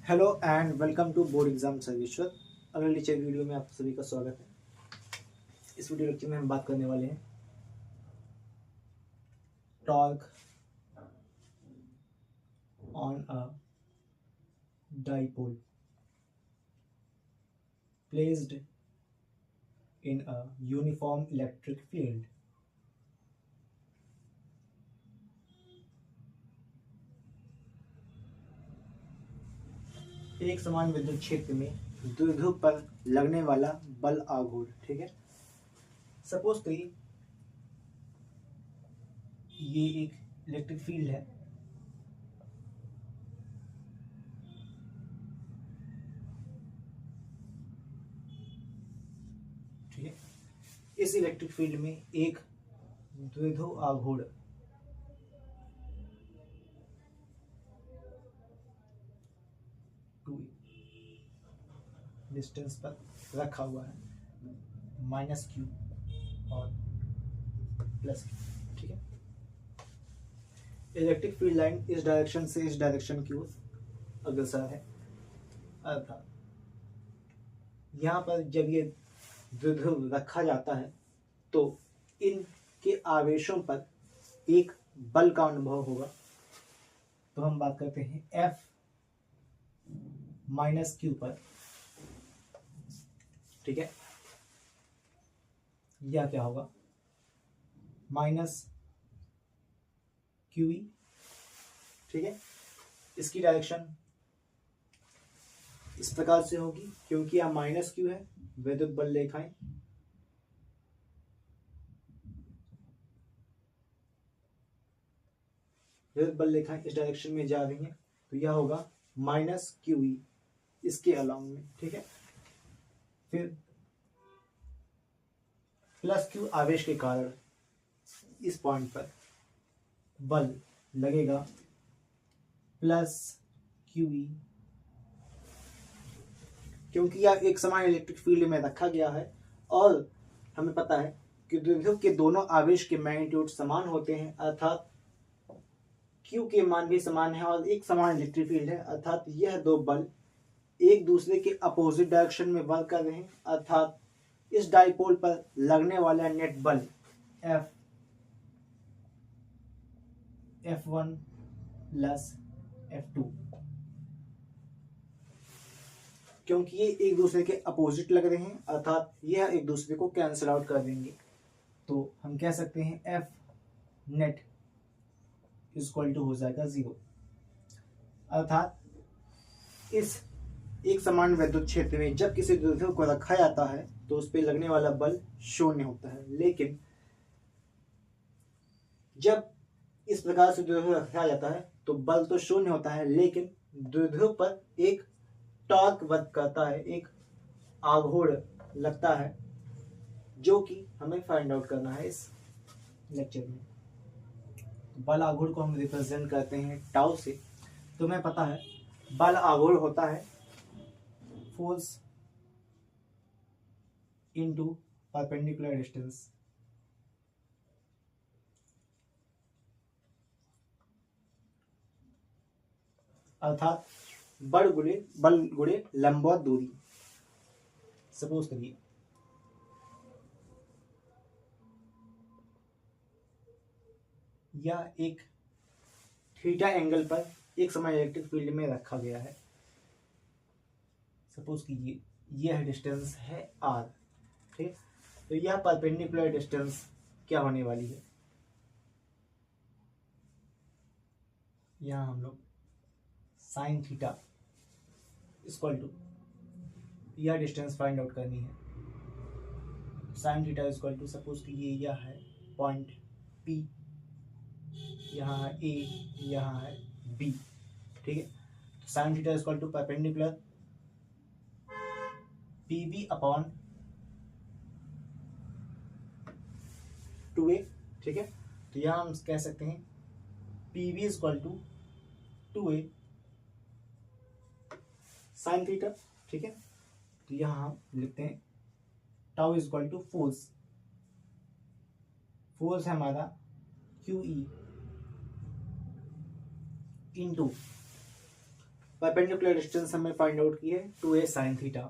Hello and welcome to board exam सर्विश्वर। अगले lecture video में आप सभी का स्वागत है। इस वीडियो लेक्चर में हम बात करने वाले हैं torque on a dipole placed in a uniform electric field. एक समान विद्युत क्षेत्र में द्विध्रुव पर लगने वाला बल आघूर्ण। ठीक है, सपोज करिए ये एक इलेक्ट्रिक फील्ड है। ठीक है, इस इलेक्ट्रिक फील्ड में एक द्विध्रुव आघूर्ण डिस्टेंस पर रखा हुआ है, -q और +q। ठीक है, इलेक्ट्रिक फील्ड लाइन इस डायरेक्शन से इस डायरेक्शन की ओर अग्रसर है, अर्थात यहाँ पर जब ये द्विध्रुव रखा जाता है तो इनके आवेशों पर एक बल का अनुभव होगा। तो हम बात करते हैं F -q पर। ठीक है, यह क्या होगा, -QE। ठीक है, इसकी डायरेक्शन इस प्रकार से होगी, क्योंकि यह -q है। विद्युत बल रेखाएं विद्युत बल रेखाएं इस डायरेक्शन में जा रही हैं, तो यह होगा -QE इसके अलाउंग में। ठीक है, फिर +q आवेश के कारण इस पॉइंट पर बल लगेगा +QE, क्योंकि यह एक समान इलेक्ट्रिक फील्ड में रखा गया है और हमें पता है कि द्विध्रुव के दोनों आवेश के मैग्नीट्यूड समान होते हैं, अर्थात Q के मान भी समान है और एक समान इलेक्ट्रिक फील्ड है, अर्थात यह दो बल एक दूसरे के अपोजिट डायरेक्शन में वर्क कर रहे हैं। अर्थात इस डाइपोल पर लगने वाला नेट बल F1 प्लस F2, क्योंकि ये एक दूसरे के अपोजिट लग रहे हैं, अर्थात यह एक दूसरे को कैंसिल आउट कर देंगे। तो हम कह सकते हैं F नेट इक्वल टू हो जाएगा 0, अर्थात इस एक समान विद्युत क्षेत्र में जब किसी द्विध्रुव को रखा जाता है तो उस पर लगने वाला बल 0 होता है, लेकिन जब इस प्रकार से द्विध्रुव रखा जाता है तो बल तो 0 होता है, लेकिन द्विध्रुव पर एक टॉर्क वर्क करता है, एक आघूर्ण लगता है, जो कि हमें फाइंड आउट करना है इस लेक्चर में। बल आघूर्ण को हम रिप्रेजेंट करते हैं टाउ से। तो हमें पता है बल आघूर्ण होता है फोर्स इनटू परपेंडिकुलर डिस्टेंस। अर्थात बल गुणे लंबवत दूरी। सपोज करिए यह एक थीटा एंगल पर एक समान इलेक्ट्रिक फील्ड में रखा गया है। सपोज कीजिए यह डिस्टेंस है r। ठीक, तो यह परपेंडिकुलर डिस्टेंस क्या होने वाली है, यहाँ हम लोग साइन थीटा इक्वल टू यह डिस्टेंस फाइंड आउट करनी है। Sine theta equal to suppose कीजिए यह है पॉइंट P, यहाँ है A, यहाँ है B। ठीक है, तो sine theta equal to perpendicular PB upon 2A। ठीक है, तो यहाँ हम कह सकते हैं PB equal to 2A sine theta. ठीक है, तो यहाँ हम लिखते हैं टाउ इक्वल टू फोर्स है हमारा QE इंटू परपेंडिकुलर डिस्टेंस हमने फाइंड आउट की है 2a sin theta,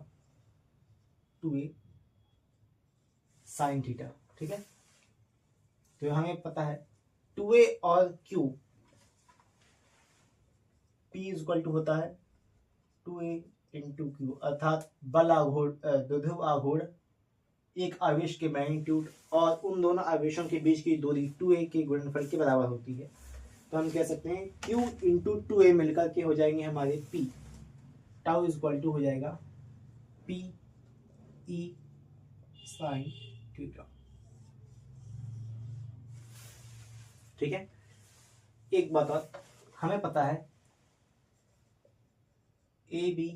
2a sin theta. ठीक है, तो हमें पता है 2a और q p इक्वल टू होता है 2a इंटू क्यू, अर्थात बल आघूर्ण द्विध्रुव आघूर्ण एक आवेश के मैग्नीट्यूड और उन दोनों आवेशों के बीच की दूरी 2a के गुणनफल के बराबर होती है। तो हम कह सकते हैं q इंटू 2a मिलकर के हो जाएंगे हमारे p, टाउ इक्वल टू हो जाएगा p e साइन थीटा। ठीक है, एक बात और, हमें पता है ए बी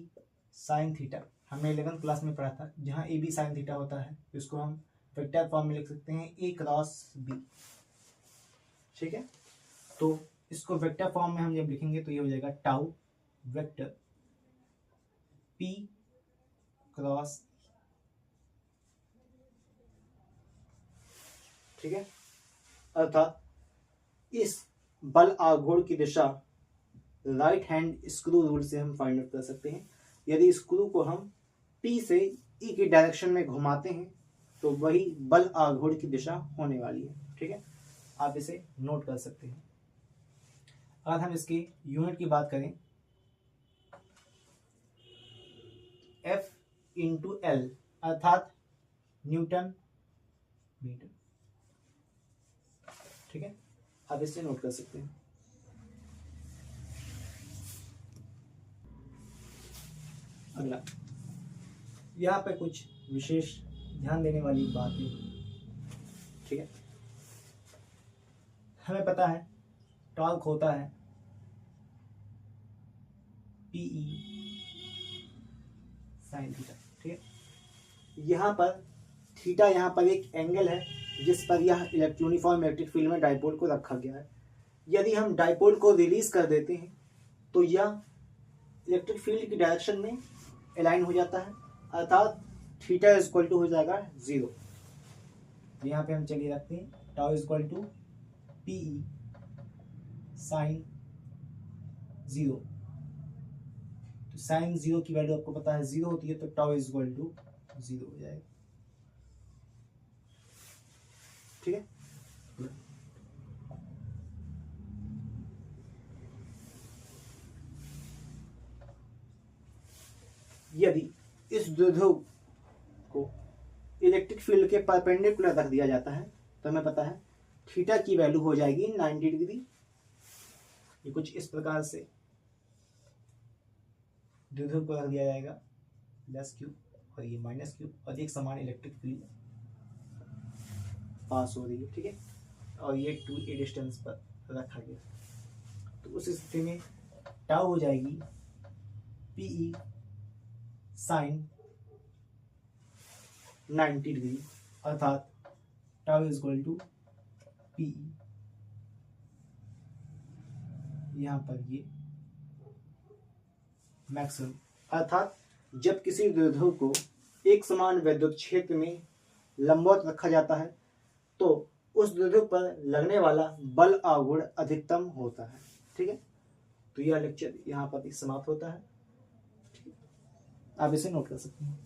साइन थीटा, हमने 11th क्लास में पढ़ा था, जहां ए बी साइन थीटा होता है तो इसको हम वेक्टर फॉर्म में लिख सकते हैं ए क्रॉस बी। ठीक है, तो इसको वेक्टर फॉर्म में हम जब लिखेंगे तो ये हो जाएगा टाउ वेक्टर पी क्रॉस। ठीक है, अर्थात इस बल आघूर्ण की दिशा राइट हैंड स्क्रू रूल से हम फाइंड आउट कर सकते हैं। यदि स्क्रू को हम P से E की डायरेक्शन में घुमाते हैं तो वही बल आघूर्ण की दिशा होने वाली है। ठीक है, आप इसे नोट कर सकते हैं। अगर हम इसकी यूनिट की बात करें, F इंटू एल अर्थात न्यूटन मीटर। ठीक है, आप इसे नोट कर सकते हैं। अगला, यहाँ पे कुछ विशेष ध्यान देने वाली बातें। ठीक है, हमें पता है टॉर्क होता है PE साइन थीटा। ठीक है, यहाँ पर थीटा यहाँ पर एक एंगल है जिस पर यह यूनिफॉर्म इलेक्ट्रिक फील्ड में डाइपोल को रखा गया है। यदि हम डाइपोल को रिलीज कर देते हैं तो यह इलेक्ट्रिक फील्ड की डायरेक्शन में अलाइन हो जाता है, अर्थात थीटा इक्वल टू हो जाएगा 0। यहाँ पे हम चलिए रखते हैं tau equal to PE sine 0। तो साइन 0 की वैल्यू आपको पता है 0 होती है, तो टाउ इक्वल टू 0 हो जाएगा। ठीक है, यदि इस द्विध्रुव को इलेक्ट्रिक फील्ड के परपेंडिकुलर रख दिया जाता है तो हमें पता है थीटा की वैल्यू हो जाएगी 90 डिग्री। ये कुछ इस प्रकार से द्विध्रुव को रख दिया जाएगा प्लस क्यू और ये माइनस क्यू, और एक समान इलेक्ट्रिक फील्ड पास हो रही है। ठीक है, और ये 2a डिस्टेंस पर रखा गया, तो उस स्थिति में टाउ हो जाएगी PE साइन 90 डिग्री, अर्थात टाउ इक्वल टू PE, यहाँ पर ये मैक्सिमम, अर्थात जब किसी द्विध्रुव को एक समान विद्युत क्षेत्र में लंबवत रखा जाता है तो उस द्विध्रुव पर लगने वाला बल आघूर्ण अधिकतम होता है। ठीक है, तो यह लेक्चर यहाँ पर समाप्त होता है। आप इसे नोट कर सकते हैं।